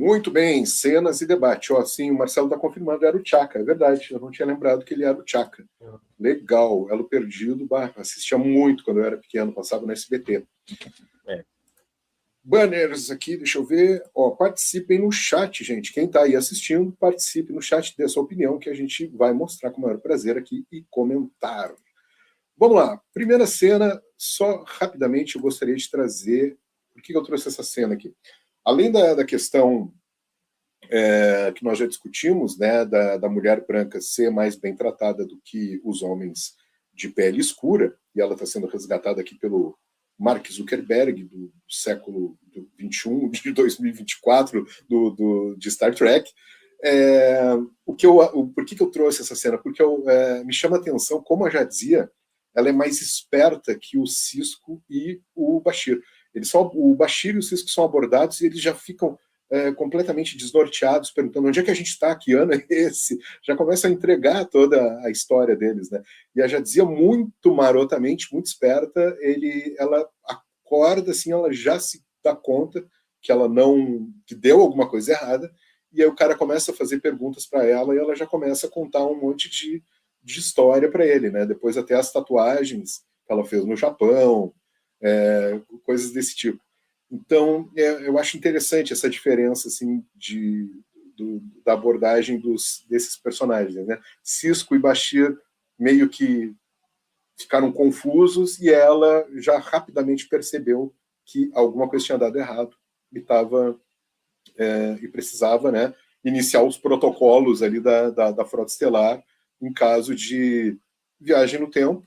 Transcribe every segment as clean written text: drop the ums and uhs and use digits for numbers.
Muito bem, cenas e debate. Ó, sim, o Marcelo está confirmando, era o Tchaka, é verdade, eu não tinha lembrado que ele era o Tchaka. Legal, Elo Perdido, assistia muito quando eu era pequeno, passava no SBT. Banners aqui, deixa eu ver. Ó, participem no chat, gente. Quem está aí assistindo, participe no chat, dê a sua opinião, que a gente vai mostrar com o maior prazer aqui e comentar. Vamos lá, primeira cena, só rapidamente eu gostaria de trazer. Por que eu trouxe essa cena aqui? Além da questão que nós já discutimos, né, da mulher branca ser mais bem tratada do que os homens de pele escura, e ela está sendo resgatada aqui pelo Mark Zuckerberg, do século XXI, de 2024, de Star Trek. Por que eu trouxe essa cena? Porque me chama a atenção, como eu já dizia, ela é mais esperta que o Sisko e o Bashir. O Bashir e o Sisko são abordados e eles já ficam completamente desnorteados, perguntando onde é que a gente está, que ano é esse? Já começa a entregar toda a história deles, né? E ela já dizia muito marotamente, muito esperta, ela acorda, assim, ela já se dá conta que deu alguma coisa errada, e aí o cara começa a fazer perguntas para ela e ela já começa a contar um monte de história para ele, né? Depois até as tatuagens que ela fez no Japão, coisas desse tipo. Então, eu acho interessante essa diferença assim, da abordagem desses personagens, né? Sisko e Bashir meio que ficaram confusos e ela já rapidamente percebeu que alguma coisa tinha dado errado e precisava, né, iniciar os protocolos ali da Frota Estelar em caso de viagem no tempo,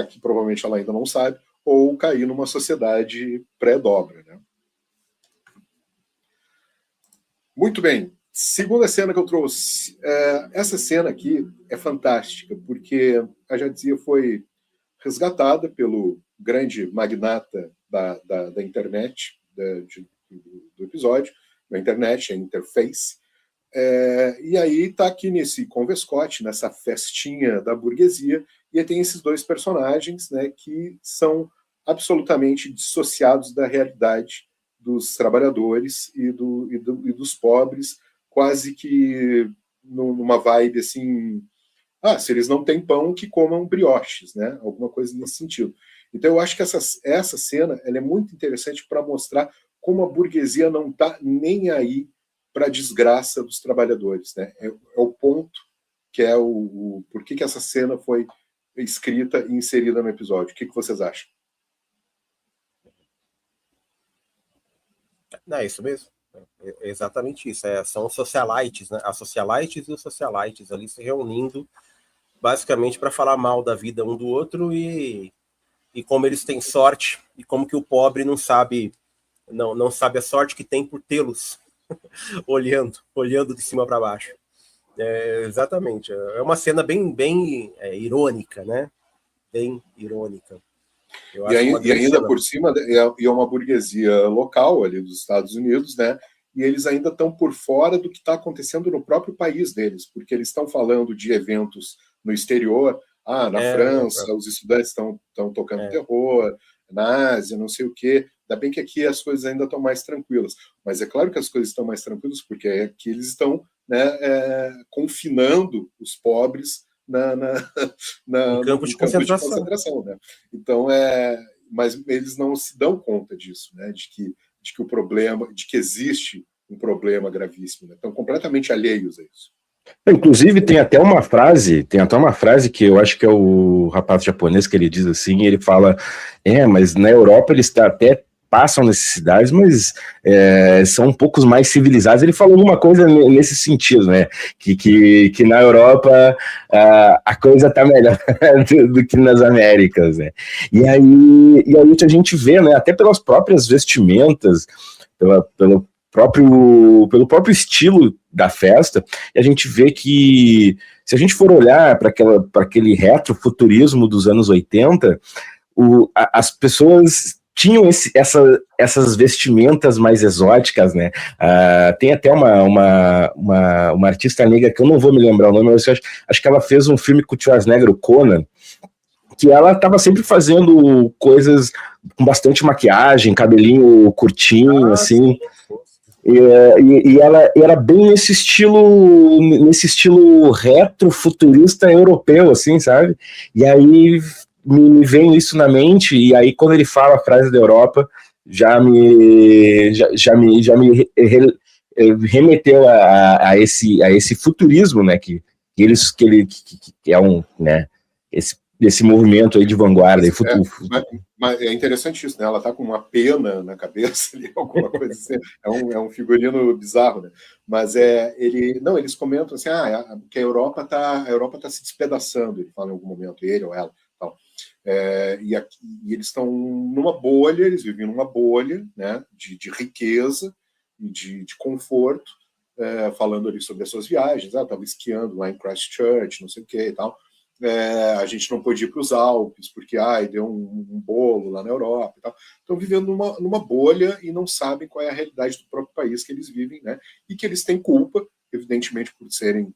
que provavelmente ela ainda não sabe, ou cair numa sociedade pré-dobra, né? Muito bem. Segunda cena que eu trouxe. Essa cena aqui é fantástica, porque a Jadzia foi resgatada pelo grande magnata da internet, do episódio, da internet, a interface. E aí está aqui nesse convescote, nessa festinha da burguesia, e tem esses dois personagens, né, que são absolutamente dissociados da realidade dos trabalhadores e dos pobres, quase que numa vibe assim, se eles não têm pão, que comam brioches, né? Alguma coisa nesse sentido. Então eu acho que essa cena ela é muito interessante para mostrar como a burguesia não está nem aí para a desgraça dos trabalhadores, né? É o ponto que é por que essa cena foi escrita e inserida no episódio. O que vocês acham? Não, é isso mesmo. É exatamente isso. São os socialites, né? As socialites e os socialites ali se reunindo basicamente para falar mal da vida um do outro e como eles têm sorte e como que o pobre não sabe a sorte que tem por tê-los olhando de cima para baixo. Exatamente. É uma cena bem irônica, né? Bem irônica. E ainda por cima é uma burguesia local ali dos Estados Unidos, né? E eles ainda estão por fora do que está acontecendo no próprio país deles, porque eles estão falando de eventos no exterior. Na França, os estudantes estão tocando terror, na Ásia, não sei o quê. Ainda bem que aqui as coisas ainda estão mais tranquilas. Mas é claro que as coisas estão mais tranquilas, porque aqui eles estão, né, confinando os pobres no campo de concentração, né? Então mas eles não se dão conta disso, né? De que o problema, de que existe um problema gravíssimo, né? Estão completamente alheios a isso. Inclusive tem até uma frase que eu acho que é o rapaz japonês que ele diz assim, ele fala, mas na Europa eles até passam necessidades, mas são um pouco mais civilizados. Ele falou uma coisa nesse sentido, né? Que na Europa a coisa está melhor do que nas Américas, né? E aí a gente vê, né? Até pelas próprias vestimentas, pelo próprio estilo da festa, e a gente vê que, se a gente for olhar para aquele retrofuturismo dos anos 80, as pessoas tinham essas vestimentas mais exóticas, né? Tem até uma artista negra, que eu não vou me lembrar o nome, mas eu acho que ela fez um filme com o Schwarzenegger, o Conan, que ela estava sempre fazendo coisas com bastante maquiagem, cabelinho curtinho, assim. E ela era bem nesse estilo retrofuturista europeu, assim, sabe? E aí me vem isso na mente, e aí quando ele fala a frase da Europa, remeteu a esse futurismo, né? Que é um, né? Esse movimento aí de vanguarda e futuro. Mas é interessante isso, né? Ela tá com uma pena na cabeça ali, alguma coisa assim. É um figurino bizarro, né? Mas eles comentam assim, que a Europa tá se despedaçando, ele fala em algum momento, ele ou ela, tal. E eles estão numa bolha, eles vivem numa bolha, né? De riqueza e de conforto, falando ali sobre as suas viagens, estava esquiando lá em Christchurch, não sei o que e tal. A gente não pôde ir para os Alpes, porque deu um bolo lá na Europa e tal. Estão vivendo numa bolha e não sabem qual é a realidade do próprio país que eles vivem, né? E que eles têm culpa, evidentemente, por serem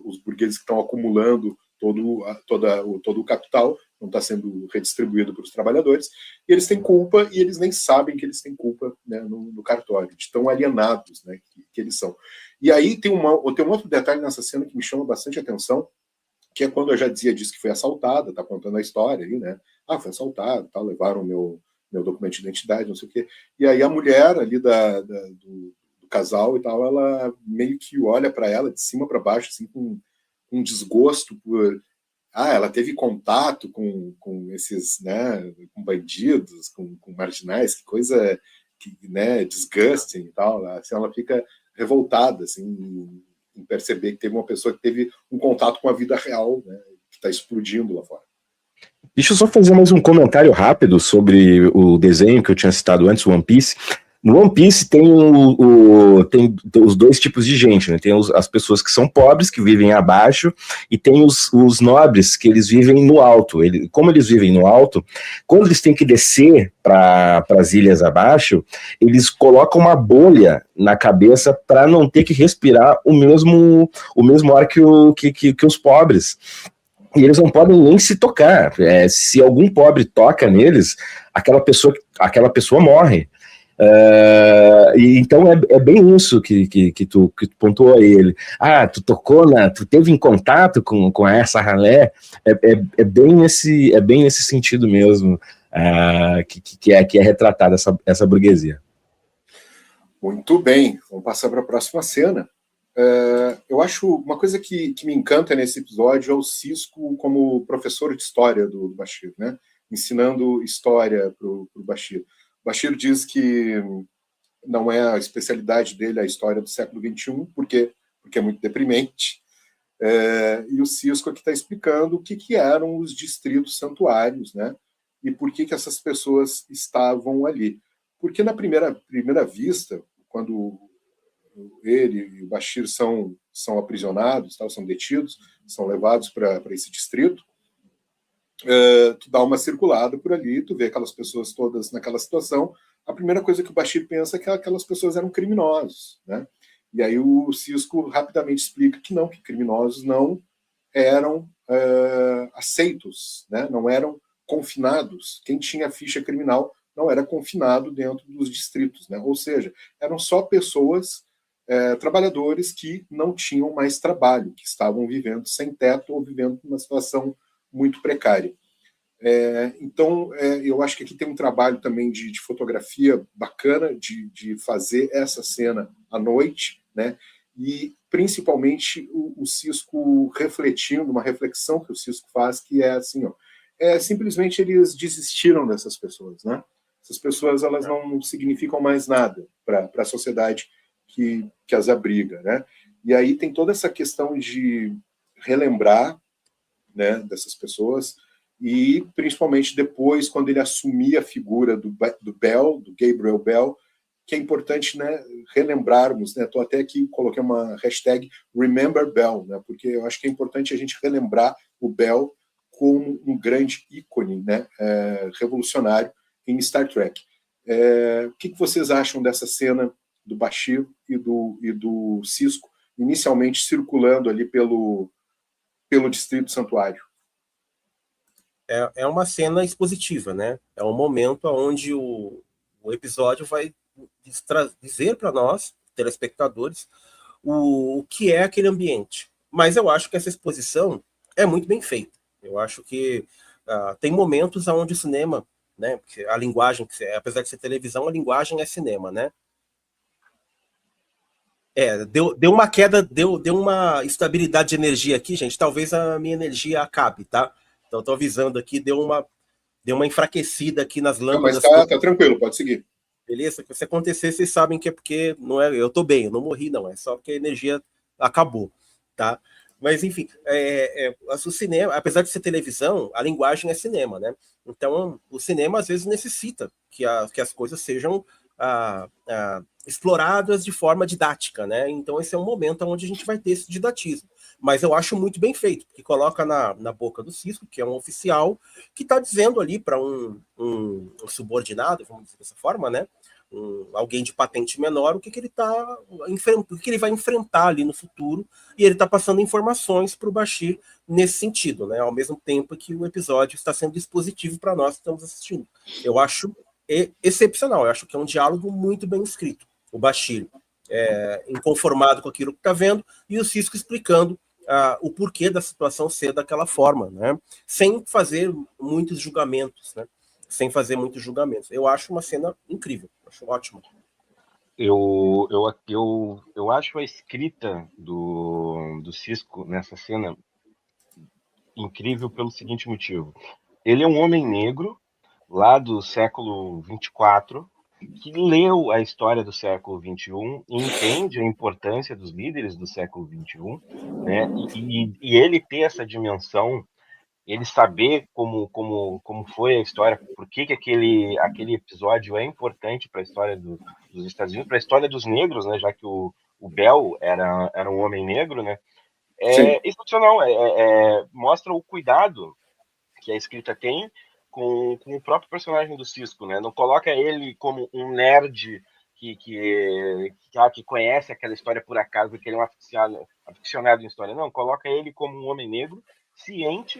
os burgueses que estão acumulando todo o capital, não está sendo redistribuído para os trabalhadores, e eles têm culpa e eles nem sabem que eles têm culpa, né, no cartório, de tão alienados, né, que eles são. E aí tem um outro detalhe nessa cena que me chama bastante atenção, que é quando a Jadzia diz que foi assaltada, está contando a história aí, né? Foi assaltada, tá, levaram o meu documento de identidade, não sei o quê. E aí a mulher ali do casal e tal, ela meio que olha para ela de cima para baixo, assim, com um desgosto por... ela teve contato com esses, né, com bandidos, com marginais, que coisa, né, disgusting e tal. Assim, ela fica revoltada, assim, em perceber que teve uma pessoa que teve um contato com a vida real, né, que está explodindo lá fora. Deixa eu só fazer mais um comentário rápido sobre o desenho que eu tinha citado antes, o One Piece. No One Piece tem tem os dois tipos de gente, né? Tem as pessoas que são pobres, que vivem abaixo, e tem os nobres, que eles vivem no alto. Como eles vivem no alto, quando eles têm que descer para as ilhas abaixo, eles colocam uma bolha na cabeça para não ter que respirar o mesmo ar que os pobres. E eles não podem nem se tocar. Se algum pobre toca neles, aquela pessoa morre. Então é bem isso que tu pontuou aí. Ele, tu tocou tu teve em contato com essa ralé. É bem nesse sentido mesmo, que é retratada essa burguesia. Muito bem, vamos passar para a próxima cena. Eu acho uma coisa que me encanta nesse episódio é o Sisko como professor de história do Bashir, né? Ensinando história para o Bashir. O Bashir diz que não é a especialidade dele a história do século XXI, porque é muito deprimente. E o Sisko aqui está explicando o que eram os distritos santuários, né? E por que essas pessoas estavam ali. Porque na primeira vista, quando ele e o Bashir são aprisionados, são detidos, são levados para esse distrito, tu dá uma circulada por ali, tu vê aquelas pessoas todas naquela situação, a primeira coisa que o Bashir pensa é que aquelas pessoas eram criminosos, né? E aí o Sisko rapidamente explica que não, que criminosos não eram aceitos, né? Não eram confinados. Quem tinha ficha criminal não era confinado dentro dos distritos, né? Ou seja, eram só pessoas, trabalhadores que não tinham mais trabalho, que estavam vivendo sem teto ou vivendo numa situação muito precária. Então, eu acho que aqui tem um trabalho também de fotografia bacana, de fazer essa cena à noite, né? E principalmente o Sisko refletindo, uma reflexão que o Sisko faz, que é assim, simplesmente eles desistiram dessas pessoas, né? Essas pessoas, elas não significam mais nada para a sociedade que as abriga, né? E aí tem toda essa questão de relembrar, né, dessas pessoas, e principalmente depois, quando ele assumir a figura do Bell, do Gabriel Bell, que é importante, né, relembrarmos, né? Estou até aqui, coloquei uma hashtag Remember Bell, né? Porque eu acho que é importante a gente relembrar o Bell como um grande ícone, né, revolucionário em Star Trek. O que vocês acham dessa cena do Bashir e do Sisko, inicialmente circulando ali pelo Distrito Santuário? É uma cena expositiva, né? É um momento onde o episódio vai dizer para nós, telespectadores, o que é aquele ambiente. Mas eu acho que essa exposição é muito bem feita. Eu acho que tem momentos onde o cinema, né, porque a linguagem, apesar de ser televisão, a linguagem é cinema, né? Deu uma queda, deu uma estabilidade de energia aqui, gente. Talvez a minha energia acabe, tá? Então, estou avisando aqui, deu uma enfraquecida aqui nas Não, mas lâmpadas. tá tranquilo, pode seguir. Beleza? Se acontecer, vocês sabem que é porque não é, eu tô bem, eu não morri, não. É só porque a energia acabou, tá? Mas, enfim, o cinema, apesar de ser televisão, a linguagem é cinema, né? Então, o cinema, às vezes, necessita que as coisas sejam exploradas de forma didática, né? Então, esse é um momento onde a gente vai ter esse didatismo. Mas eu acho muito bem feito, porque coloca na boca do Cisco, que é um oficial, que está dizendo ali para um subordinado, vamos dizer dessa forma, né? Alguém de patente menor, o que ele vai enfrentar ali no futuro, e ele está passando informações para o Bashir nesse sentido, né? Ao mesmo tempo que o episódio está sendo dispositivo para nós que estamos assistindo. Eu acho excepcional, eu acho que é um diálogo muito bem escrito. O Bashir inconformado com aquilo que está vendo, e o Cisco explicando o porquê da situação ser daquela forma, né? Sem fazer muitos julgamentos, né? Sem fazer muitos julgamentos. Eu acho uma cena incrível, acho ótima. Eu acho a escrita do Cisco nessa cena incrível pelo seguinte motivo. Ele é um homem negro, lá do século 24, que leu a história do século 21 e entende a importância dos líderes do século 21, né? E ele ter essa dimensão, ele saber como foi a história, por que aquele episódio é importante para a história dos Estados Unidos, para a história dos negros, né? Já que o Bell era um homem negro, né? É excepcional, mostra o cuidado que a escrita tem com o próprio personagem do Cisco, né? Não coloca ele como um nerd que conhece aquela história por acaso, porque ele é um aficionado em história. Não, coloca ele como um homem negro,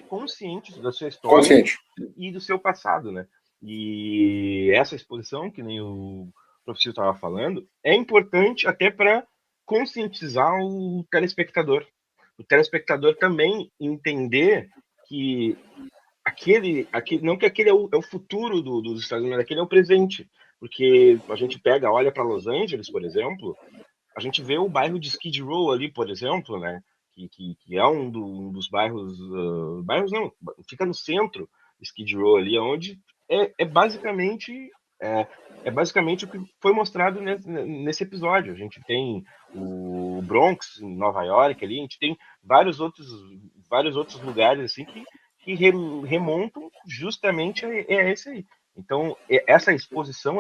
consciente da sua história e do seu passado, né? E essa exposição, que nem o professor estava falando, é importante até para conscientizar o telespectador. O telespectador também entender que não que aquele é o futuro dos Estados Unidos, aquele é o presente. Porque a gente olha para Los Angeles, por exemplo, a gente vê o bairro de Skid Row ali, por exemplo, né? Que é um dos bairros. Bairros não, fica no centro, Skid Row ali, onde é basicamente o que foi mostrado nesse episódio. A gente tem o Bronx, em Nova York, ali, a gente tem vários outros lugares assim que remontam justamente a esse aí. Então, essa exposição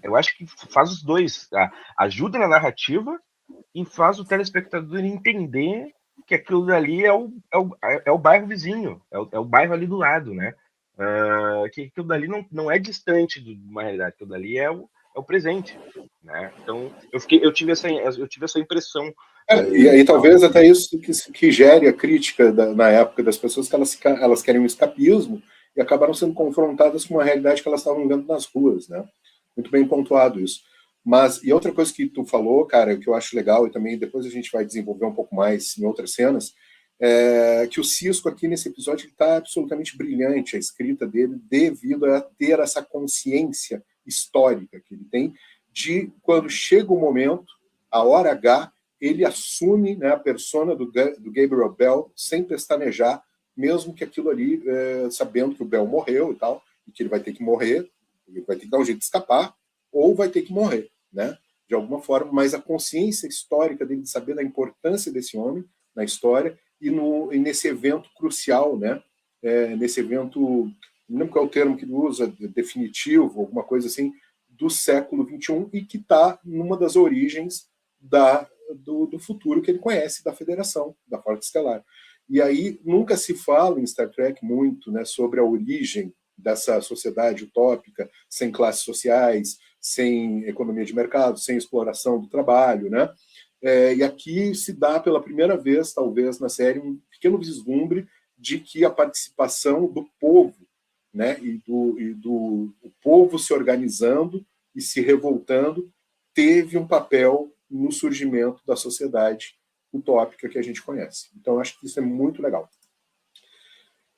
eu acho que faz os dois. Ajuda na narrativa e faz o telespectador entender que aquilo dali é o bairro vizinho, é o bairro ali do lado, né? Que aquilo dali não é distante de uma realidade, aquilo dali é o presente, né? Então, eu tive essa impressão. E aí talvez até isso que gere a crítica na época das pessoas, que elas querem um escapismo e acabaram sendo confrontadas com uma realidade que elas estavam vendo nas ruas, né? Muito bem pontuado isso. E outra coisa que tu falou, cara, que eu acho legal, e também depois a gente vai desenvolver um pouco mais em outras cenas, é que o Cisco aqui nesse episódio está absolutamente brilhante, a escrita dele, devido a ter essa consciência histórica que ele tem de quando chega o momento, a hora H, ele assume, né, a persona do Gabriel Bell sem pestanejar, mesmo que aquilo ali, sabendo que o Bell morreu e tal, e que ele vai ter que morrer, ele vai ter que dar um jeito de escapar, ou vai ter que morrer, né, de alguma forma, mas a consciência histórica dele de saber da importância desse homem na história e nesse evento crucial, né, nesse evento, não lembro qual é o termo que ele usa, definitivo, alguma coisa assim, do século XXI, e que está numa das origens do futuro que ele conhece, da Federação, da Frota Estelar. E aí nunca se fala em Star Trek muito, né, sobre a origem dessa sociedade utópica, sem classes sociais, sem economia de mercado, sem exploração do trabalho, né? E aqui se dá pela primeira vez, talvez, na série, um pequeno vislumbre de que a participação do povo, né, e do povo se organizando e se revoltando, teve um papel no surgimento da sociedade utópica que a gente conhece. Então, acho que isso é muito legal.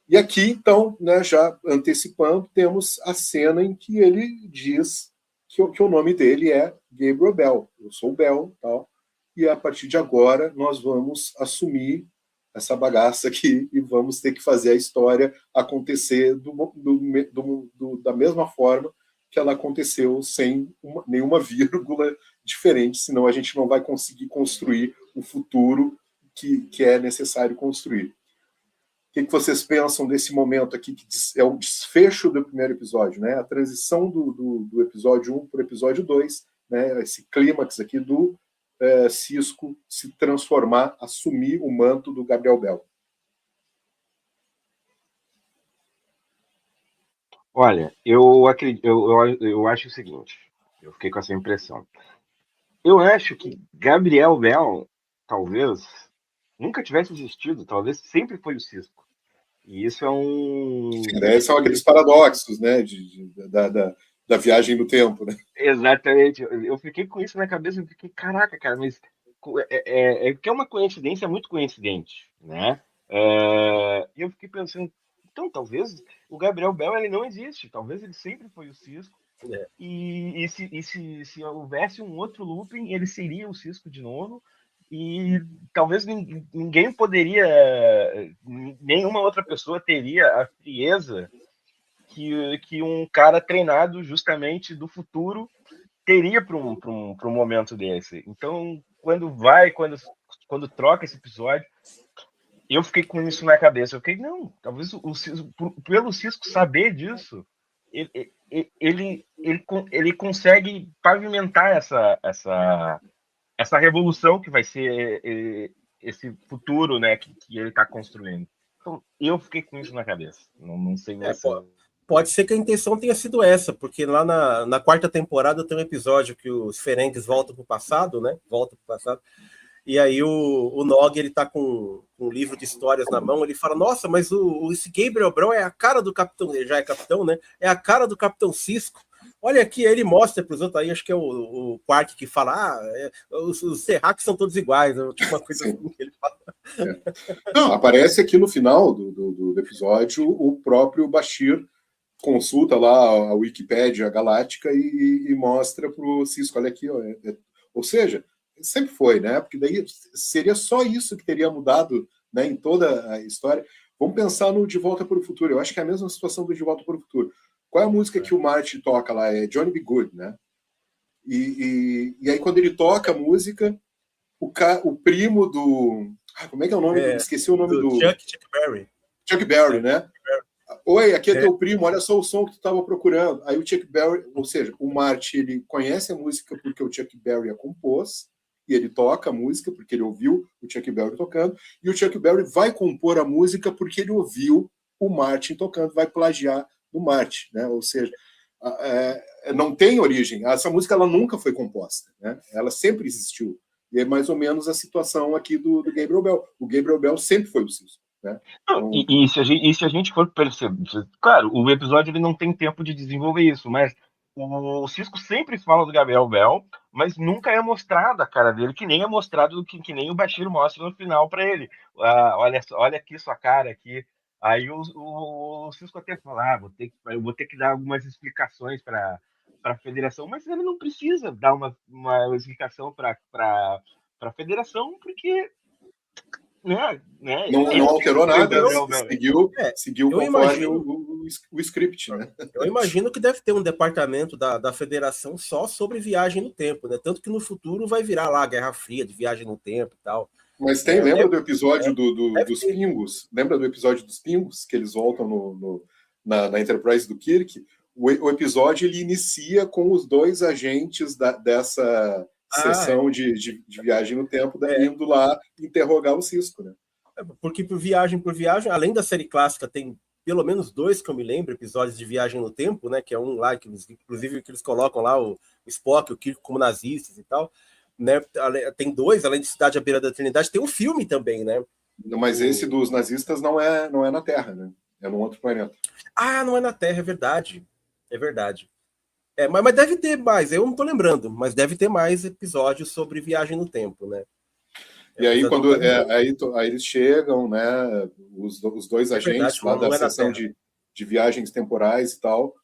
E aqui, então, né, já antecipando, temos a cena em que ele diz que o nome dele é Gabriel Bell. Eu sou o Bell, tal, e a partir de agora nós vamos assumir essa bagaça aqui e vamos ter que fazer a história acontecer da mesma forma que ela aconteceu, sem nenhuma vírgula diferente, senão a gente não vai conseguir construir o futuro que é necessário construir. O que vocês pensam desse momento aqui, que é o desfecho do primeiro episódio, né? A transição do episódio 1 para o episódio 2, né? Esse clímax aqui do Sisko se transformar, assumir o manto do Gabriel Bell. Olha, eu acho o seguinte, eu fiquei com essa impressão. Eu acho que Gabriel Bell, talvez, nunca tivesse existido, talvez sempre foi o Sisko. E isso é um... São aqueles paradoxos, né, da viagem no tempo, né? Exatamente. Eu fiquei com isso na cabeça, eu fiquei, caraca, cara, mas que é uma coincidência muito coincidente, né? E eu fiquei pensando, então, talvez o Gabriel Bell ele não existe, talvez ele sempre foi o Sisko. E se houvesse um outro looping, ele seria o Sisko de novo. E talvez ninguém poderia, nenhuma outra pessoa teria a frieza que um cara treinado justamente do futuro teria para um momento desse. Então, quando troca esse episódio, eu fiquei com isso na cabeça. Eu fiquei, não, talvez pelo Sisko saber disso, ele consegue pavimentar essa revolução que vai ser esse futuro, né, que ele está construindo. Então, eu fiquei com isso na cabeça. Não sei você. Pode ser que a intenção tenha sido essa, porque lá na quarta temporada tem um episódio que os Ferengis voltam para o passado, né? E aí o Nog, ele tá com um livro de histórias na mão, ele fala, nossa, mas esse Gabriel Bell é a cara do Capitão, ele já é Capitão, né? É a cara do Capitão Sisko. Olha aqui, aí ele mostra para os outros, aí acho que é o Quark que fala, os Terráqueos são todos iguais, tipo uma coisa assim que ele fala. Não, aparece aqui no final do episódio o próprio Bashir consulta lá a Wikipédia Galáctica e mostra para o Sisko, olha aqui, ó, ou seja, sempre foi, né? Porque daí seria só isso que teria mudado, né, em toda a história. Vamos pensar no De Volta para o Futuro. Eu acho que é a mesma situação do De Volta para o Futuro. Qual é a música que o Marty toca lá? É Johnny B. Good, né? E aí, quando ele toca a música, o primo do... como é que é o nome? Esqueci o nome do... Chuck Berry. Chuck Berry, né? Oi, aqui é teu primo, olha só o som que tu estava procurando. Aí o Chuck Berry, ou seja, o Marty, ele conhece a música porque o Chuck Berry a compôs, e ele toca a música porque ele ouviu o Chuck Berry tocando, e o Chuck Berry vai compor a música porque ele ouviu o Martin tocando, vai plagiar do Martin, né? Ou seja, não tem origem. Essa música ela nunca foi composta, né? Ela sempre existiu. E é mais ou menos a situação aqui do Gabriel Bell. O Gabriel Bell sempre foi o Sisko, né? Então... E se a gente for perceber, claro, o episódio ele não tem tempo de desenvolver isso, mas o Sisko sempre fala do Gabriel Bell, mas nunca é mostrado a cara dele, que nem é mostrado que nem o Bashir mostra no final para ele. Olha aqui sua cara aqui. Aí o Sisko até fala, eu vou ter que dar algumas explicações para a federação, mas ele não precisa dar uma explicação para a federação, porque não alterou nada, seguiu conforme o script, né? Eu imagino que deve ter um departamento da federação só sobre viagem no tempo, né? Tanto que no futuro vai virar lá a Guerra Fria de viagem no tempo e tal. Mas lembra do episódio dos Pingos? Lembra do episódio dos Pingos, que eles voltam na Enterprise do Kirk? O episódio ele inicia com os dois agentes dessa sessão de viagem no tempo, indo lá interrogar o Sisko, né? Porque por viagem, além da série clássica, tem pelo menos 2 que eu me lembro, episódios de viagem no tempo, né? Que é um lá, inclusive que eles colocam lá o Spock, o Kirk como nazistas e tal, né? Tem 2, além de Cidade à Beira da Eternidade, tem um filme também, né? Mas esse dos nazistas não é na Terra, né? É num outro planeta. Não é na Terra, é verdade. É verdade. Mas deve ter mais, eu não tô lembrando, mas deve ter mais episódios sobre viagem no tempo, né? E aí, Apesar de eu não quando tá lembrando. aí eles chegam, né, os dois É agentes verdade, lá da não é na seção Terra. de viagens temporais e tal,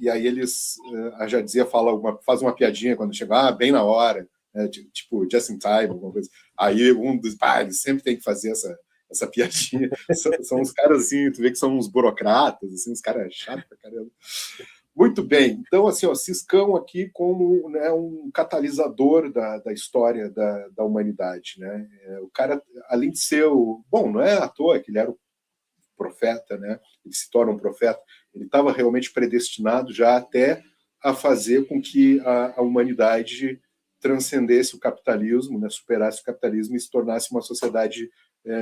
e aí eles, a Jadzia faz uma piadinha quando chega, bem na hora, né, tipo, just in time, alguma coisa. Aí eles sempre tem que fazer essa piadinha. São uns caras assim, tu vê que são uns burocratas, assim, uns caras chatos pra caramba. Muito bem. Então, assim, ó, Ciscão aqui como, né, um catalisador da história da humanidade. Né? O cara, além de ser Bom, não é à toa que ele era o profeta, né? Ele se torna um profeta. Ele estava realmente predestinado já até a fazer com que a humanidade transcendesse o capitalismo, né? Superasse o capitalismo e se tornasse uma sociedade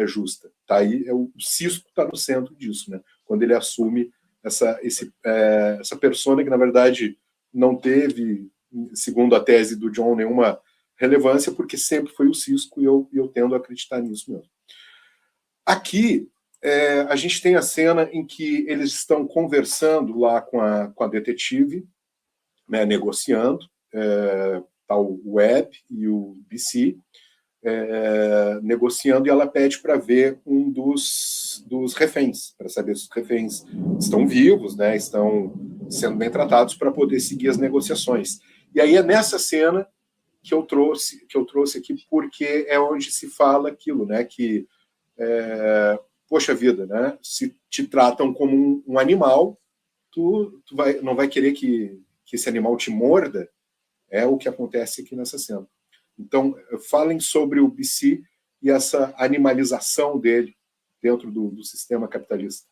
justa. Tá aí, o Cisco está no centro disso, né? Quando ele assume essa persona que, na verdade, não teve, segundo a tese do John, nenhuma relevância, porque sempre foi o Cisco, e eu tendo a acreditar nisso mesmo. Aqui, a gente tem a cena em que eles estão conversando lá com a detetive, né, negociando, tá o Webb e o BC, negociando, e ela pede para ver um dos reféns, para saber se os reféns estão vivos, né, estão sendo bem tratados, para poder seguir as negociações. E aí é nessa cena que eu trouxe aqui, porque é onde se fala aquilo, né, que poxa vida, né, se te tratam como um animal, tu não vai querer que esse animal te morda. É o que acontece aqui nessa cena. Então, falem sobre o BC e essa animalização dele dentro do sistema capitalista.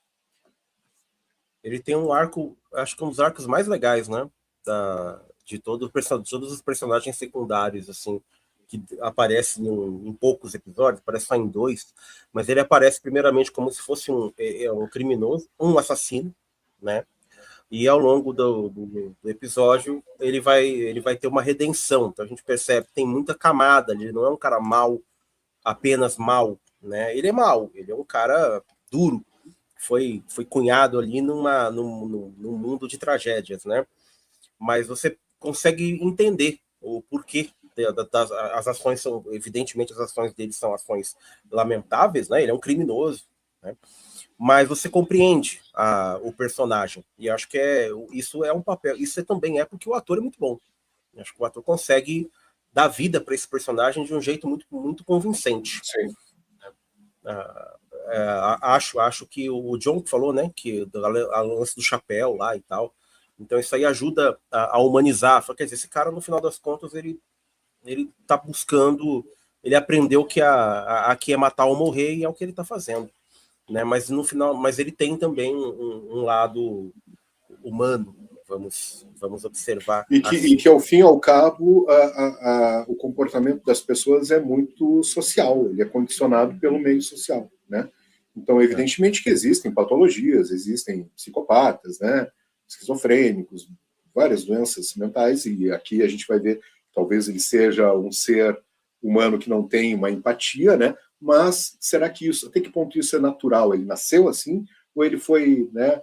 Ele tem um arco, acho que um dos arcos mais legais, né? De todos os personagens secundários, assim, que aparecem em poucos episódios, parece só em 2, mas ele aparece primeiramente como se fosse um criminoso, um assassino, né? E ao longo do episódio ele vai ter uma redenção. Então a gente percebe que tem muita camada, ele não é um cara mau, apenas mau, né? Ele é mau, ele é um cara duro, foi cunhado ali num mundo de tragédias, né? Mas você consegue entender o porquê as ações são, evidentemente, as ações dele são ações lamentáveis, né? Ele é um criminoso, né? Mas você compreende o personagem. E acho que isso é um papel. Isso também é porque o ator é muito bom. Acho que o ator consegue dar vida para esse personagem de um jeito muito, muito convincente. Sim. Acho que o John falou, né, que a lance do chapéu lá e tal. Então isso aí ajuda a humanizar. Quer dizer, esse cara, no final das contas, ele tá buscando, ele aprendeu que aqui é matar ou morrer, e é o que ele está fazendo, né? Mas no final, mas ele tem também um lado humano, vamos observar E assim. que, ao fim e ao cabo, o comportamento das pessoas é muito social, ele é condicionado pelo meio social, né? Então, evidentemente que existem patologias, existem psicopatas, né, esquizofrênicos, várias doenças mentais, e aqui a gente vai ver, talvez ele seja um ser humano que não tem uma empatia, né? Mas será que até que ponto isso é natural? Ele nasceu assim, ou ele foi, né,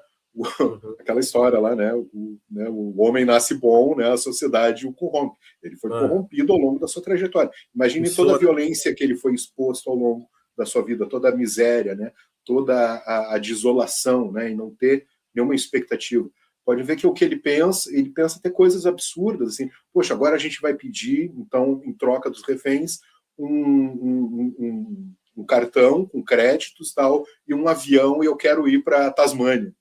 aquela história lá, né? O homem nasce bom, né? A sociedade o corrompe. Ele foi corrompido ao longo da sua trajetória. Imagine toda a violência que ele foi exposto ao longo da sua vida, toda a miséria, né? Toda a desolação, né? E não ter nenhuma expectativa. Pode ver que o que ele pensa até coisas absurdas, assim, poxa, agora a gente vai pedir, então, em troca dos reféns, um cartão com créditos tal, e um avião, e eu quero ir para Tasmânia.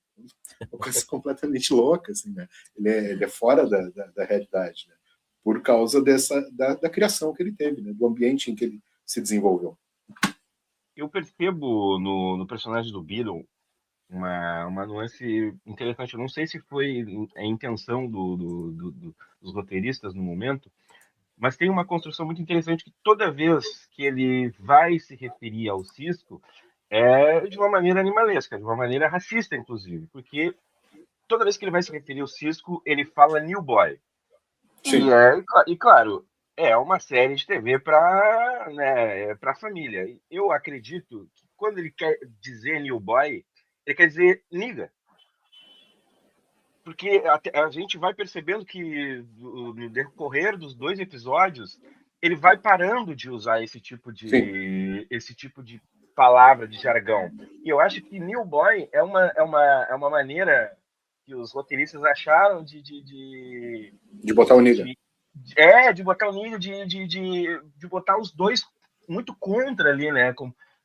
Uma coisa completamente louca, assim, né? Ele é fora da realidade, né? Por causa da criação que ele teve, né? Do ambiente em que ele se desenvolveu. Eu percebo no personagem do Beetle uma nuance interessante. Eu não sei se foi a intenção dos roteiristas no momento, mas tem uma construção muito interessante que toda vez que ele vai se referir ao Cisco é de uma maneira animalesca, de uma maneira racista, inclusive, porque toda vez que ele vai se referir ao Cisco, ele fala New Boy. Sim. E claro, é uma série de TV para, né, para família. Eu acredito que quando ele quer dizer New Boy, ele quer dizer niga. porque a gente vai percebendo que no decorrer dos 2 episódios ele vai parando de usar esse tipo Sim, de palavra, de jargão. E eu acho que New Boy é uma maneira que os roteiristas acharam de botar o Negan. de botar o nível, de botar os dois muito contra ali, né?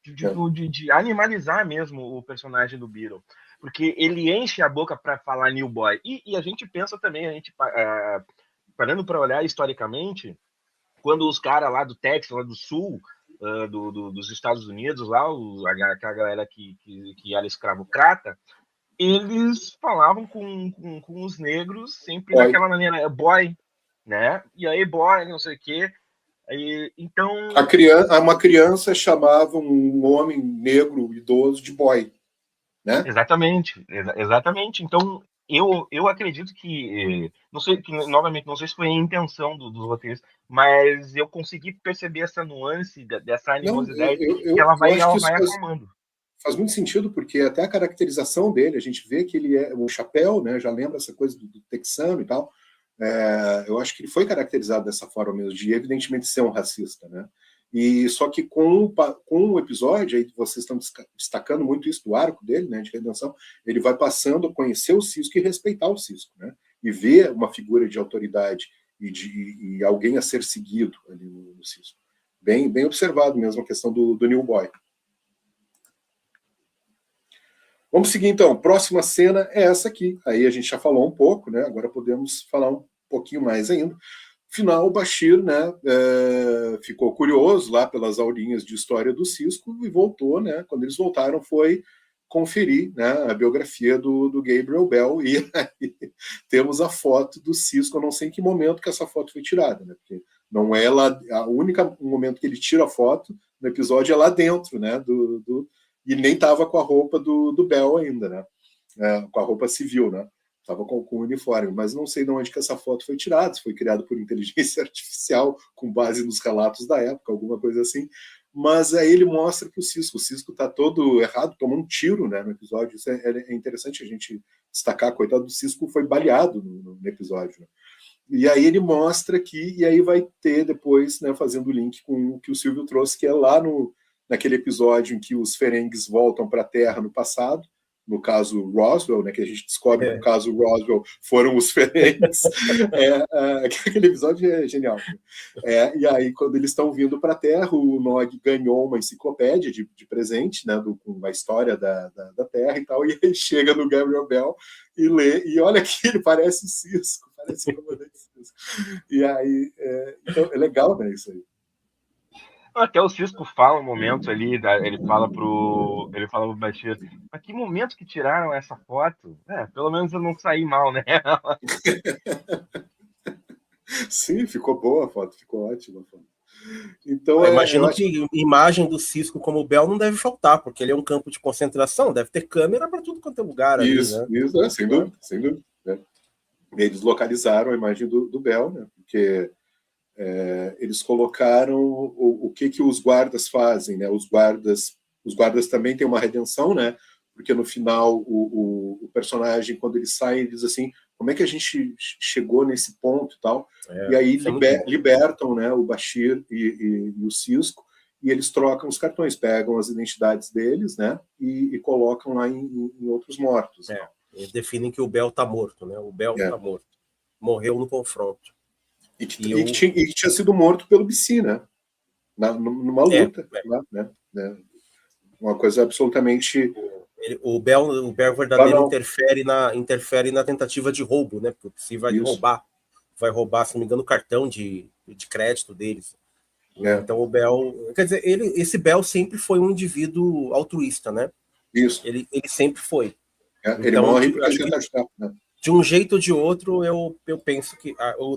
De animalizar mesmo o personagem do Beetle. Porque ele enche a boca para falar New Boy. E a gente pensa também, parando para olhar historicamente, quando os caras lá do Texas, lá do sul, dos Estados Unidos, lá, aquela galera que era escravocrata, eles falavam com os negros sempre Boy. daquela maneira, boy, né? E aí, boy, não sei o quê. Aí, então. Uma criança chamava um homem negro idoso de boy, né? Exatamente, exatamente. Então, eu acredito que, não sei, novamente, não sei se foi a intenção dos roteiristas, mas eu consegui perceber essa nuance dessa Não, animosidade que ela eu acho que vai isso acalmando. faz muito sentido, porque até a caracterização dele, a gente vê que ele é o chapéu, né? Já lembra essa coisa do texano e tal. Eu acho que ele foi caracterizado dessa forma mesmo, de evidentemente ser um racista, né? E só que com o episódio, aí vocês estão destacando muito isso do arco dele, né, de redenção, ele vai passando a conhecer o Cisco e respeitar o Cisco, né? E ver uma figura de autoridade e alguém a ser seguido ali no Cisco. Bem observado mesmo a questão do New Boy. Vamos seguir então. Próxima cena é essa aqui. Aí a gente já falou um pouco, né? Agora podemos falar um pouquinho mais ainda. Final, o Bashir, né, ficou curioso lá pelas aulinhas de história do Cisco e voltou, né? Quando eles voltaram, foi conferir, né, a biografia do Gabriel Bell e aí temos a foto do Cisco. Eu não sei em que momento que essa foto foi tirada, né? Porque não é lá, a única momento que ele tira a foto no episódio é lá dentro, né? E nem estava com a roupa do Bell ainda, né? Com a roupa civil, né? Estava com o uniforme, mas não sei de onde que essa foto foi tirada, se foi criada por inteligência artificial, com base nos relatos da época, alguma coisa assim. Mas aí ele mostra que o Cisco está todo errado, tomou um tiro, né, no episódio. Isso é interessante a gente destacar. Coitado do Cisco, foi baleado no episódio, né? E aí ele mostra aqui, e aí vai ter depois, né, fazendo o link com o que o Silvio trouxe, que é lá naquele episódio em que os Ferengues voltam para a Terra no passado, no caso Roswell, né, que a gente descobre que no caso Roswell foram os Ferengues. Aquele episódio é genial. E aí, quando eles estão vindo para a Terra, o Nog ganhou uma enciclopédia de presente, né, com a história da Terra e tal, e ele chega no Gabriel Bell e lê, e olha que ele parece o Cisco, parece o comandante Cisco. E aí, então, é legal, né, isso aí. Até o Cisco fala um momento ali, ele fala pro Bashir, mas que momento que tiraram essa foto? Pelo menos eu não saí mal, né? Sim, ficou boa a foto, ficou ótima a foto. Então, eu imagino que imagem do Cisco como Bell não deve faltar, porque ele é um campo de concentração, deve ter câmera para tudo quanto é lugar. Isso, ali, né? Isso, sem dúvida, sem dúvida. Né? Eles localizaram a imagem do Bell, né? Porque eles colocaram o que os guardas fazem, né? Os guardas também têm uma redenção, né? Porque no final o personagem, quando ele sai, ele diz assim: como é que a gente chegou nesse ponto e tal? E aí libertam, né, o Bashir e o Cisco, e eles trocam os cartões, pegam as identidades deles, né, e colocam lá em outros mortos. Eles definem que o Bell está morto, né? O Bell está morto. Morreu no confronto. E que tinha sido morto pelo BC, né? Numa luta. Né? Uma coisa absolutamente... O Bell verdadeiro interfere na tentativa de roubo, né? Porque o BC vai roubar, se não me engano, o cartão de crédito deles. Então o Bell... Quer dizer, esse Bell sempre foi um indivíduo altruísta, né? Isso. Ele sempre foi. Ele morre porque ele tenta ajudar, né? De um jeito ou de outro, eu penso que...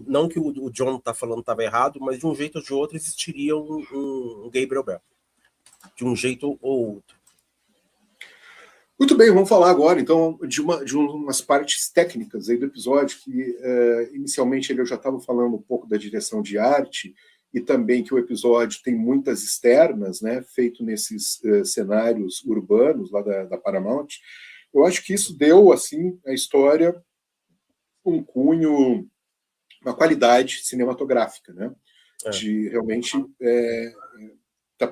Não que o John está falando estava errado, mas de um jeito ou de outro existiria um Gabriel Bell. De um jeito ou outro. Muito bem, vamos falar agora, então, de umas partes técnicas aí do episódio, que inicialmente eu já estava falando um pouco da direção de arte, e também que o episódio tem muitas externas, né, feito nesses cenários urbanos lá da Paramount. Eu acho que isso deu, assim, a história um cunho, uma qualidade cinematográfica, né? De realmente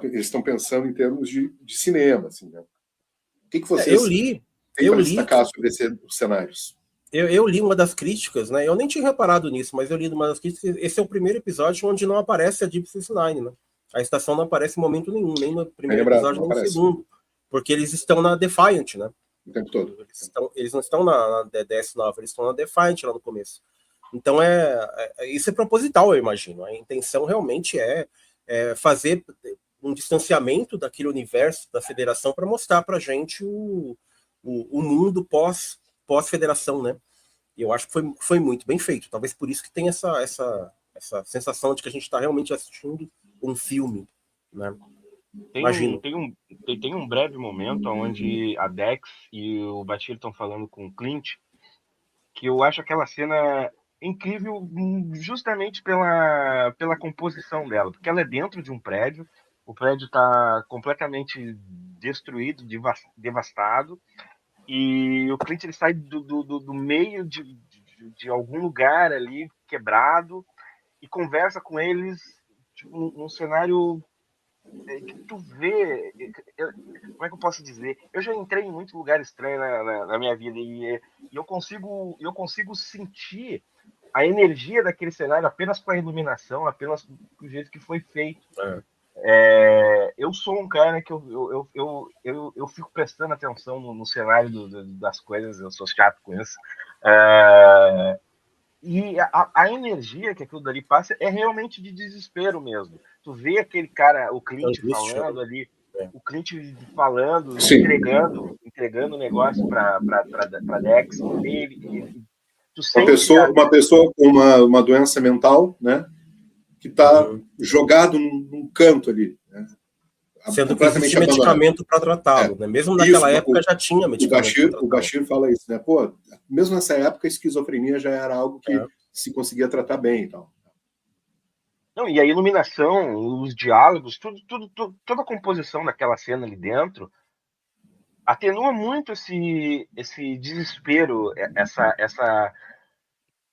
eles estão pensando em termos de cinema, assim, né? O que vocês têm para destacar sobre os cenários? Eu li uma das críticas, né? Eu nem tinha reparado nisso, mas eu li uma das críticas. Esse é o primeiro episódio onde não aparece a Deep Space Nine, né? A estação não aparece em momento nenhum, nem no primeiro episódio, nem no segundo. Porque eles estão na Defiant, né? O tempo todo. Eles não estão na DS9, eles estão na Defiant lá no começo. Então, isso é proposital, eu imagino. A intenção realmente é fazer um distanciamento daquele universo da Federação para mostrar para a gente o mundo pós-Federação, né? E eu acho que foi muito bem feito. Talvez por isso que tem essa sensação de que a gente está realmente assistindo um filme, né? Tem um breve momento onde a Dex e o Bashir estão falando com o Clint, que eu acho aquela cena incrível justamente pela composição dela, porque ela é dentro de um prédio, o prédio está completamente destruído, devastado, e o Clint ele sai do meio de algum lugar ali quebrado e conversa com eles tipo, num cenário que tu vê, como é que eu posso dizer? Eu já entrei em muito lugar estranho na minha vida e eu consigo sentir a energia daquele cenário apenas com a iluminação, apenas com o jeito que foi feito. Eu sou um cara que eu fico prestando atenção no cenário das coisas, eu sou chato com isso. E a energia que aquilo dali passa é realmente de desespero mesmo. Tu vê aquele cara, o Clint falando ali, o Clint falando, entregando o negócio para Dex, tu sente uma pessoa com uma doença mental, né, que está jogado num canto ali, né, sendo que existe medicamento para tratá-lo, né? Mesmo naquela época já tinha medicamento. O Bashir fala isso, né? Pô, mesmo nessa época a esquizofrenia já era algo que se conseguia tratar bem e tal. Não, e a iluminação, os diálogos, toda a composição daquela cena ali dentro atenua muito esse desespero,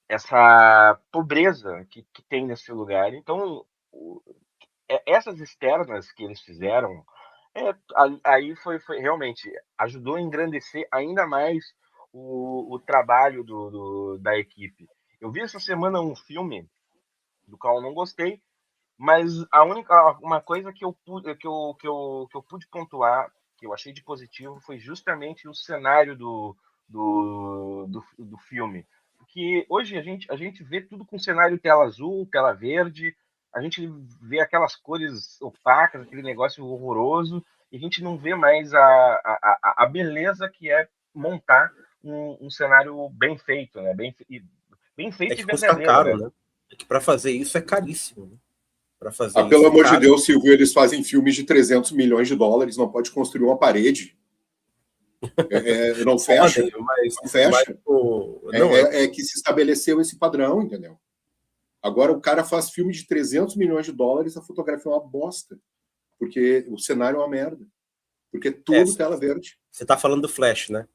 essa pobreza que tem nesse lugar. Então, essas externas que eles fizeram, aí foi realmente ajudou a engrandecer ainda mais o trabalho da equipe. Eu vi essa semana um filme do qual eu não gostei, mas uma coisa que eu pude pontuar, que eu achei de positivo, foi justamente o cenário do filme. Porque hoje a gente vê tudo com cenário tela azul, tela verde, a gente vê aquelas cores opacas, aquele negócio horroroso, e a gente não vê mais a beleza que é montar um cenário bem feito, né? Bem feito e verdadeiro. Custa caro, né? É que para fazer isso é caríssimo, né? Pelo amor de Deus, Silvio, eles fazem filmes de 300 milhões de dólares, não pode construir uma parede. Não fecha. Não fecha. É que se estabeleceu esse padrão, entendeu? Agora o cara faz filme de 300 milhões de dólares, a fotografia é uma bosta. Porque o cenário é uma merda. Porque tudo tela verde. Você está falando do Flash, né?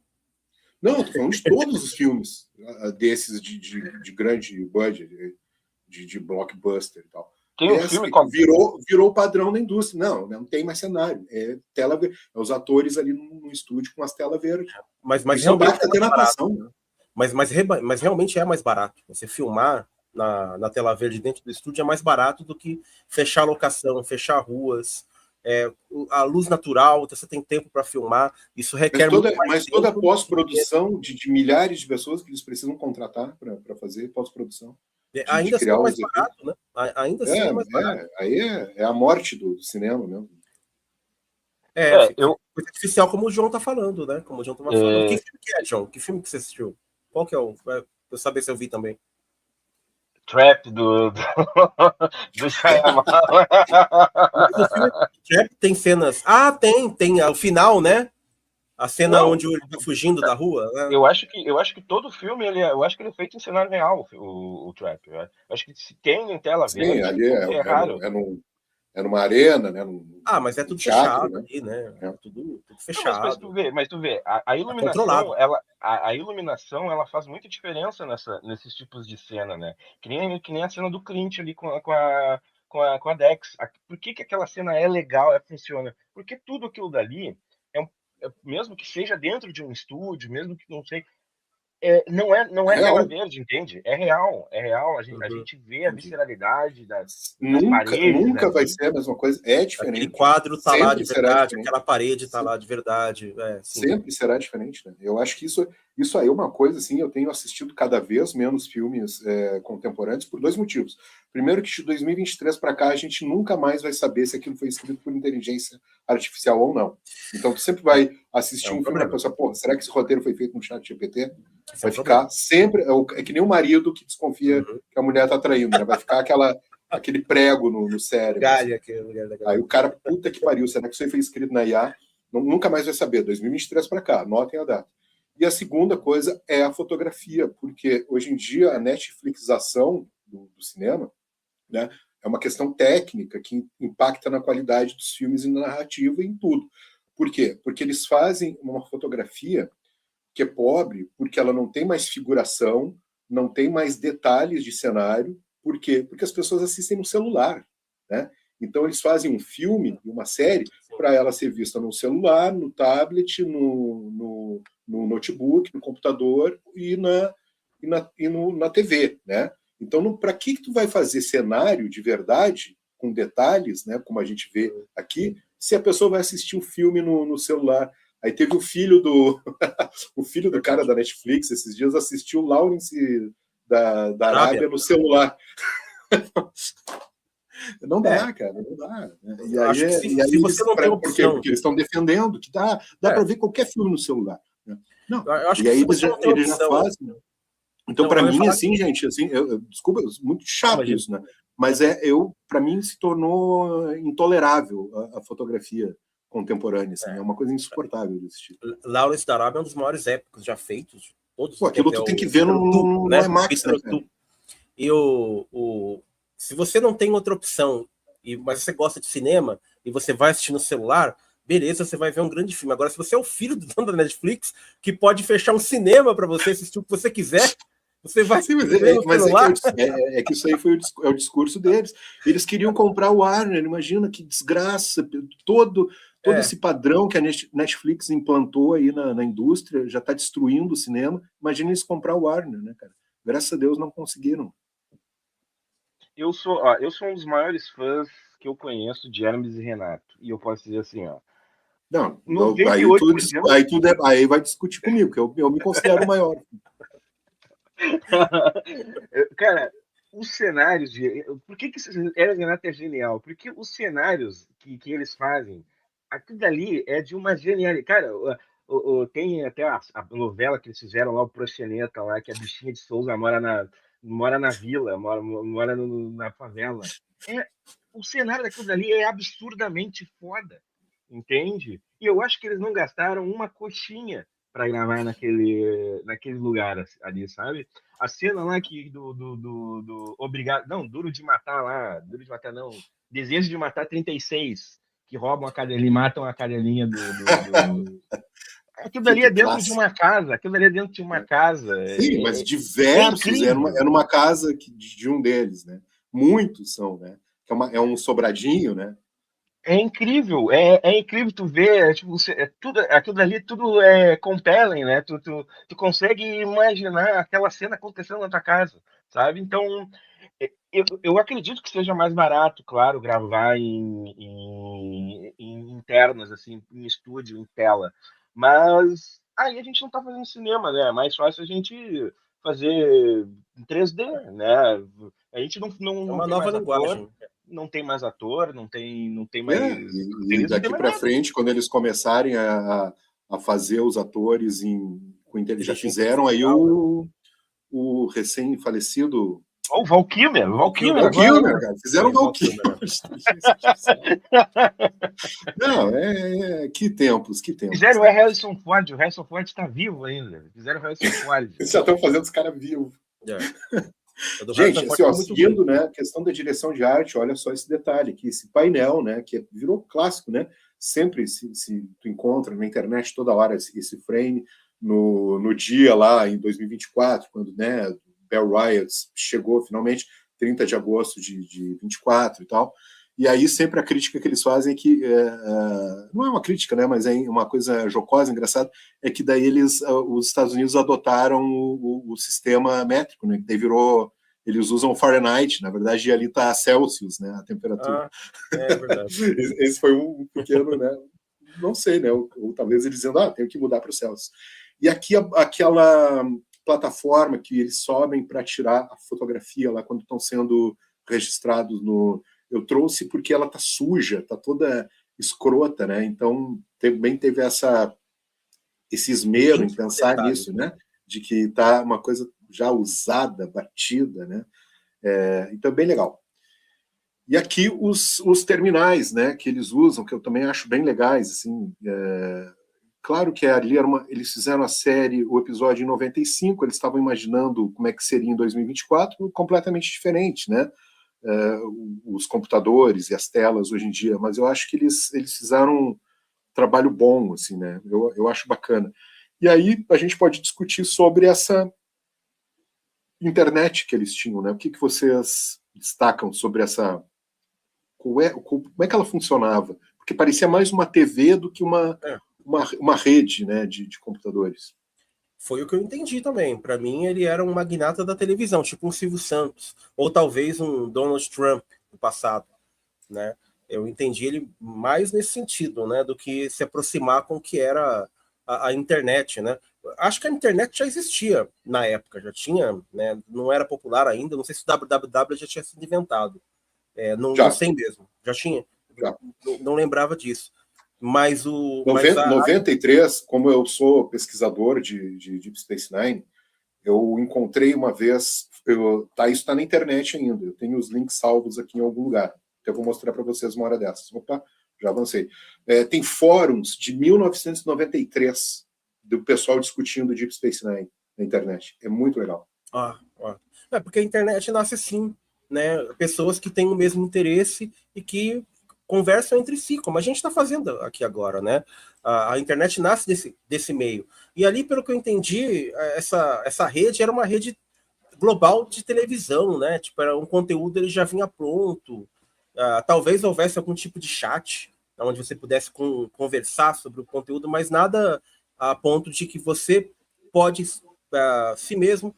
Não, eu tô falando de todos os filmes desses de grande budget, de blockbuster e tal. Tem um filme virou o padrão da indústria. Não tem mais cenário. É tela verde. É os atores ali no estúdio com as telas verdes. Mas realmente até na atuação. Mas realmente é mais barato. Você filmar na tela verde dentro do estúdio é mais barato do que fechar a locação, fechar ruas. A luz natural, então você tem tempo para filmar. Isso requer mas toda a pós-produção de milhares de pessoas que eles precisam contratar para fazer pós-produção. Ainda assim é mais barato, né? Ainda assim é mais barato. Aí é a morte do cinema mesmo. Coisa artificial, como o João tá falando, né? Como o João tava falando. Que filme que é, João? Que filme que você assistiu? Qual que é o... Pra eu saber se eu vi também. Trap do Shyamalan. Mas o filme Trap tem cenas... tem o final, né? A cena onde ele tá fugindo da rua, né? Eu acho que todo filme ele é feito em cenário real, o Trap. Eu acho que se tem em tela verde, sim, ali é raro. É numa arena, né? Mas é tudo teatro, fechado, né? Ali, né? É tudo fechado. Não, mas tu vê, a iluminação, a iluminação, ela faz muita diferença nesses tipos de cena, né? Que nem a cena do Clint ali com a Dex. Por que que aquela cena é legal, funciona? Porque tudo aquilo dali, mesmo que seja dentro de um estúdio, mesmo que não sei, não é tela Real. verde, entende? É real, é real. A Uhum, gente vê a entendi. visceralidade das Nunca, paredes nunca vai ali. ser a mesma coisa. É Aquele diferente. quadro tá lá de Sempre será verdade, diferente. aquela parede tá lá de verdade. Sim. Sempre será diferente, né? Eu acho que isso aí é uma coisa, assim, eu tenho assistido cada vez menos filmes contemporâneos por dois motivos. Primeiro que de 2023 para cá a gente nunca mais vai saber se aquilo foi escrito por inteligência artificial ou não. Então tu sempre vai assistir um um filme e problema. pensar, pô, será que esse roteiro foi feito no chat GPT? Esse é Vai um ficar problema. sempre... É que nem o marido que desconfia que a mulher tá traindo, né? Vai ficar aquele prego no cérebro. Galha, Assim. Aí o cara, puta que pariu, será que isso aí foi escrito na IA? Nunca mais vai saber, 2023 para cá, anotem a data. E a segunda coisa é a fotografia, porque hoje em dia a Netflixização do cinema, né, é uma questão técnica que impacta na qualidade dos filmes e na narrativa e em tudo. Por quê? Porque eles fazem uma fotografia que é pobre, porque ela não tem mais figuração, não tem mais detalhes de cenário. Por quê? Porque as pessoas assistem no celular, né? Então eles fazem um filme, uma série, para ela ser vista no celular, no tablet, no notebook, no computador e na TV, né? Então, para que tu vai fazer cenário de verdade, com detalhes, né, como a gente vê aqui, se a pessoa vai assistir um filme no celular? Aí teve o filho do cara da Netflix, esses dias assistiu Lawrence da Arábia no celular. Não dá, cara, não dá. E aí, Acho que se você não tem por quê? opção. Porque eles estão defendendo que dá para ver qualquer filme no celular. Não. Eu acho E que aí se você não tem eles já opção. fazem. Então, para mim, assim, gente, assim, desculpa, muito chato isso, né? Mas para mim, se tornou intolerável a fotografia contemporânea, assim, é uma coisa insuportável desse tipo. Lawrence da Arábia é um dos maiores épicos já feitos. Todos Pô, aquilo tu tem que ver no IMAX, né, cara? E se você não tem outra opção, mas você gosta de cinema e você vai assistir no celular, beleza, você vai ver um grande filme. Agora, se você é o filho do dono da Netflix, que pode fechar um cinema para você assistir o que você quiser, você vai Sim, ver no celular. É que isso aí foi o discurso deles. Eles queriam comprar o Warner, imagina que desgraça, todo esse padrão que a Netflix implantou aí na indústria já está destruindo o cinema. Imagina eles comprar o Warner, né, cara? Graças a Deus não conseguiram. Eu sou um dos maiores fãs que eu conheço de Hermes e Renato. E eu posso dizer assim, ó. Não, 98%... aí vai discutir comigo, que eu me considero o maior. Cara, os cenários de... Por que Hermes e Renato é genial? Porque os cenários que eles fazem, aquilo dali é de uma genialidade. Cara, tem até a novela que eles fizeram lá, o Proxeneta, lá, que a bichinha de Souza mora na vila, mora na favela. O cenário daquilo dali é absurdamente foda, entende? E eu acho que eles não gastaram uma coxinha para gravar naquele lugar ali, sabe? A cena lá do Obrigado... Não, Duro de Matar lá. Duro de Matar, não. Desejo de Matar 36, que roubam a cadelinha, matam a cadelinha Aquilo dali é dentro de uma casa. Aquilo dali é dentro de uma casa. Sim, mas diversos. Era uma casa de um deles, né? Muitos são, né? É um sobradinho, né? É incrível, é incrível tu ver, tipo, tudo, aquilo ali tudo é compelling, né? Tu consegue imaginar aquela cena acontecendo na tua casa, sabe? Então, eu acredito que seja mais barato, claro, gravar em internas, assim, em estúdio, em tela. Mas aí a gente não tá fazendo cinema, né? É mais fácil a gente fazer em 3D, né? A gente não É uma tem nova mais ator. linguagem. Não tem mais ator, não tem mais e daqui para frente, quando eles começarem a fazer os atores com inteligência, já fizeram aí o recém-falecido o Val Kilmer, cara. Fizeram o Val Kilmer. Não, que tempos. Fizeram o Harrison Ford está vivo ainda. Fizeram o Harrison Ford. Eles já estão fazendo os caras vivos. Gente, assim, seguindo, né, a questão da direção de arte, olha só esse detalhe aqui, esse painel, né, que virou clássico, né? Sempre se tu encontra na internet toda hora esse frame no dia lá em 2024, quando, né, Bell Riots chegou finalmente, 30 de agosto de 24 e tal. E aí sempre a crítica que eles fazem é que, não é uma crítica, né, mas é uma coisa jocosa, engraçada, é que daí os Estados Unidos adotaram o sistema métrico, né, que daí eles usam Fahrenheit, na verdade, e ali está Celsius, né, a temperatura. É verdade. Esse foi um pequeno, né, não sei, né, ou talvez eles dizendo, tenho que mudar para o Celsius. E aqui aquela plataforma que eles sobem para tirar a fotografia lá quando estão sendo registrados eu trouxe porque ela tá suja, tá toda escrota, né? Então também teve esse esmero em pensar nisso, né? De que tá uma coisa já usada, batida, né? Então bem legal. E aqui os terminais, né? Que eles usam, que eu também acho bem legais, assim. Claro que ali eles fizeram a série, o episódio em 95, eles estavam imaginando como é que seria em 2024, completamente diferente, né? Os computadores e as telas hoje em dia, mas eu acho que eles fizeram um trabalho bom, assim, né? Eu acho bacana. E aí a gente pode discutir sobre essa internet que eles tinham, né? O que vocês destacam sobre essa... Como é que ela funcionava? Porque parecia mais uma TV do que uma rede, né, de computadores. Foi o que eu entendi também. Para mim, ele era um magnata da televisão, tipo um Silvio Santos, ou talvez um Donald Trump do passado, né? Eu entendi ele mais nesse sentido, né, do que se aproximar com o que era a internet, né? Acho que a internet já existia na época, já tinha, né? Não era popular ainda. Não sei se o www já tinha sido inventado. Não sei mesmo. Já tinha. Já. Não lembrava disso. Mas 93, como eu sou pesquisador de Deep Space Nine, eu encontrei uma vez, isso está na internet ainda, eu tenho os links salvos aqui em algum lugar, então eu vou mostrar para vocês uma hora dessas. Opa, já avancei. Tem fóruns de 1993 do pessoal discutindo Deep Space Nine na internet. É muito legal. Porque a internet nasce assim, né? Pessoas que têm o mesmo interesse e que conversam entre si, como a gente está fazendo aqui agora, né? A internet nasce desse meio. E ali, pelo que eu entendi, essa rede era uma rede global de televisão, né? Tipo, era um conteúdo, ele já vinha pronto. Talvez houvesse algum tipo de chat, onde você pudesse conversar sobre o conteúdo, mas nada a ponto de que você pode, si mesmo,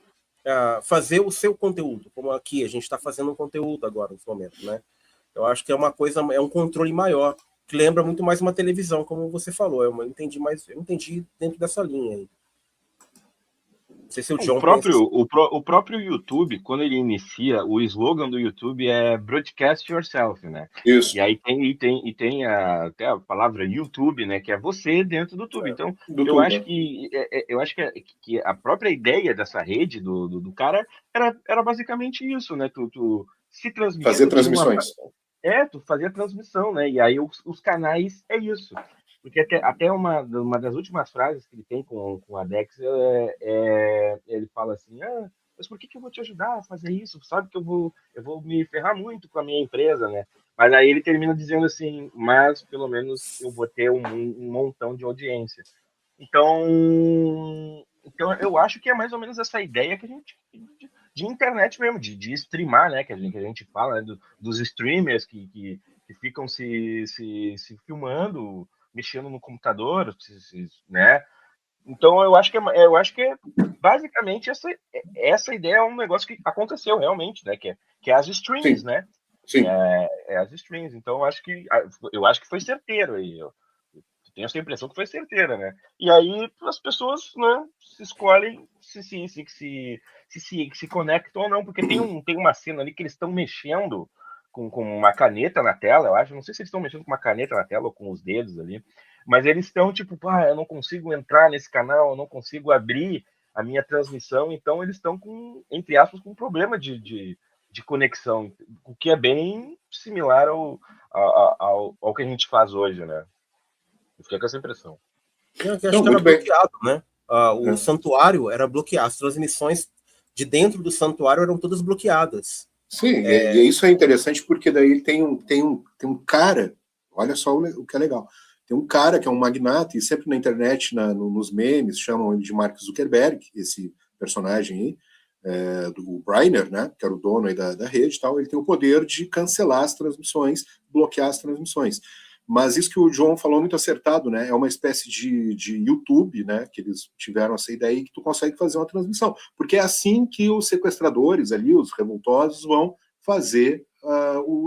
fazer o seu conteúdo, como aqui, a gente está fazendo um conteúdo agora, nesse momento, né? Eu acho que é uma coisa, é um controle maior, que lembra muito mais uma televisão, como você falou. Eu entendi dentro dessa linha aí. Não sei se o John o próprio YouTube, quando ele inicia, o slogan do YouTube é Broadcast Yourself, né? Isso. E aí tem até a palavra YouTube, né? Que é você dentro do YouTube. Então, eu acho que a própria ideia dessa rede do cara era basicamente isso, né? Tu se transmitir. Fazer transmissões. Tu fazia transmissão, né? E aí os canais é isso. Porque até uma das últimas frases que ele tem com a Dex, ele fala assim, mas por que eu vou te ajudar a fazer isso? Sabe que eu vou me ferrar muito com a minha empresa, né? Mas aí ele termina dizendo assim, mas pelo menos eu vou ter um montão de audiência. Então eu acho que é mais ou menos essa ideia que a gente... de internet mesmo, de streamar, né? Que a gente fala, né, dos streamers que ficam se filmando, mexendo no computador, né? Então eu acho que basicamente essa ideia é um negócio que aconteceu realmente, né? Que é as streams, Sim. né? Sim. É as streams. Então eu acho que foi certeiro aí. Eu tenho essa impressão que foi certeira, né? E aí as pessoas, né, se escolhem se conectam ou não, porque tem uma cena ali que eles estão mexendo com uma caneta na tela, eu acho. Não sei se eles estão mexendo com uma caneta na tela ou com os dedos ali, mas eles estão tipo, eu não consigo entrar nesse canal, eu não consigo abrir a minha transmissão, então eles estão com, entre aspas, com um problema de conexão, o que é bem similar ao que a gente faz hoje, né? Eu fiquei com essa impressão. Acho que era bloqueado, né? O santuário era bloqueado, as transmissões de dentro do santuário eram todas bloqueadas. Sim, e isso é interessante porque daí tem um cara, olha só o que é legal, Tem um cara que é um magnata, e sempre na internet, nos memes, chamam ele de Mark Zuckerberg, esse personagem aí, do Briner, né, que era o dono aí da rede e tal. Ele tem o poder de cancelar as transmissões, bloquear as transmissões. Mas isso que o John falou muito acertado, né? É uma espécie de YouTube, né? Que eles tiveram essa ideia que tu consegue fazer uma transmissão. Porque é assim que os sequestradores ali, os revoltosos, vão fazer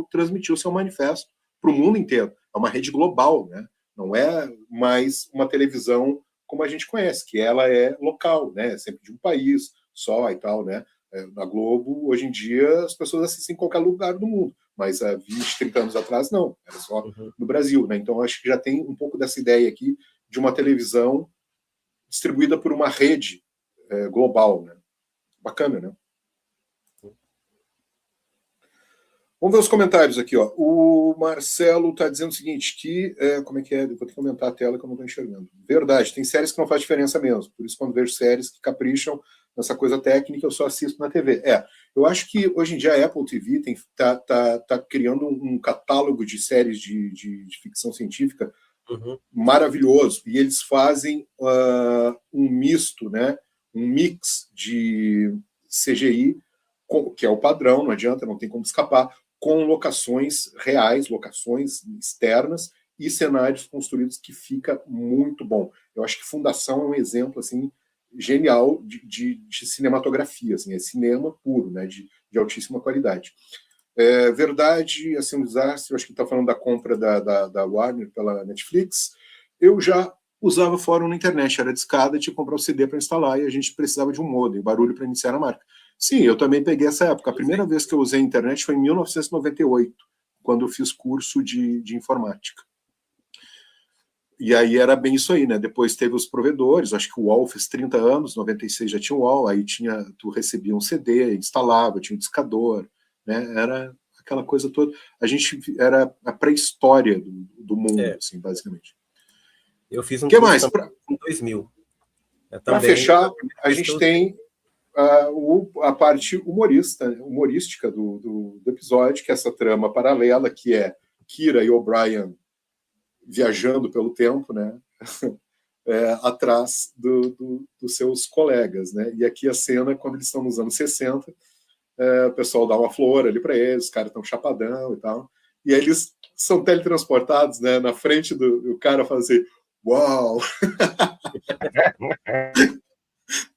transmitir o seu manifesto para o mundo inteiro. É uma rede global, né? Não é mais uma televisão como a gente conhece, que ela é local, né? É sempre de um país só e tal, né? Na Globo, hoje em dia, as pessoas assistem em qualquer lugar do mundo, mas há 20, 30 anos atrás, não, era só no Brasil, né? Então, acho que já tem um pouco dessa ideia aqui de uma televisão distribuída por uma rede global, né? Bacana, né? Vamos ver os comentários aqui, ó. O Marcelo está dizendo o seguinte, que... como é que é? Eu vou ter que aumentar a tela que eu não estou enxergando. Verdade, tem séries que não faz diferença mesmo. Por isso, quando vejo séries que capricham nessa coisa técnica, eu só assisto na TV. Eu acho que, hoje em dia, a Apple TV tá criando um catálogo de séries de ficção científica maravilhoso. E eles fazem um misto, né? Um mix de CGI, que é o padrão, não adianta, não tem como escapar, com locações reais, locações externas e cenários construídos que fica muito bom. Eu acho que Fundação é um exemplo assim genial de cinematografia, assim, é cinema puro, né, de altíssima qualidade. Verdade, assim, um desastre, eu acho que está falando da compra da Warner pela Netflix. Eu já usava fórum na internet, era discada, tinha que comprar o CD para instalar e a gente precisava de um modem, barulho para iniciar a marca. Sim, eu também peguei essa época. A primeira vez que eu usei a internet foi em 1998, quando eu fiz curso de informática. E aí era bem isso aí, né? Depois teve os provedores, acho que o UOL fez 30 anos, 96 já tinha o UOL, aí tu recebia um CD, instalava, tinha um discador, né? Era aquela coisa toda. A gente era a pré-história do mundo, assim, basicamente. Eu fiz um que mais? em 2000. Para fechar, a gente tem a parte humorística do episódio, que é essa trama paralela, que é Kira e O'Brien viajando pelo tempo, né? Atrás dos seus colegas, né? E aqui a cena, quando eles estão nos anos 60, o pessoal dá uma flor ali para eles, os caras estão chapadão e tal, e aí eles são teletransportados, né? Na frente do cara fazer uau!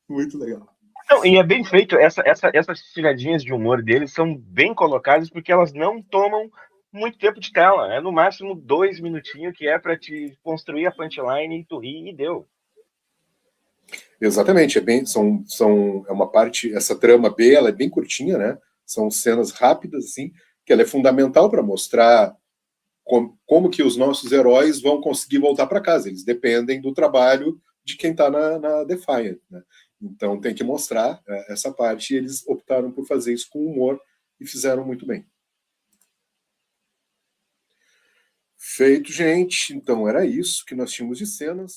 Muito legal. Não, e é bem feito, essas tiradinhas de humor deles são bem colocadas porque elas não tomam muito tempo de tela. É no máximo 2 minutinhos que é para te construir a punchline e tu rir e deu. Exatamente, é uma parte, essa trama B, ela é bem curtinha, né? São cenas rápidas, assim, que ela é fundamental para mostrar como que os nossos heróis vão conseguir voltar para casa. Eles dependem do trabalho de quem está na Defiant, né? Então tem que mostrar essa parte, e eles optaram por fazer isso com humor e fizeram muito bem. Feito, gente. Então era isso que nós tínhamos de cenas.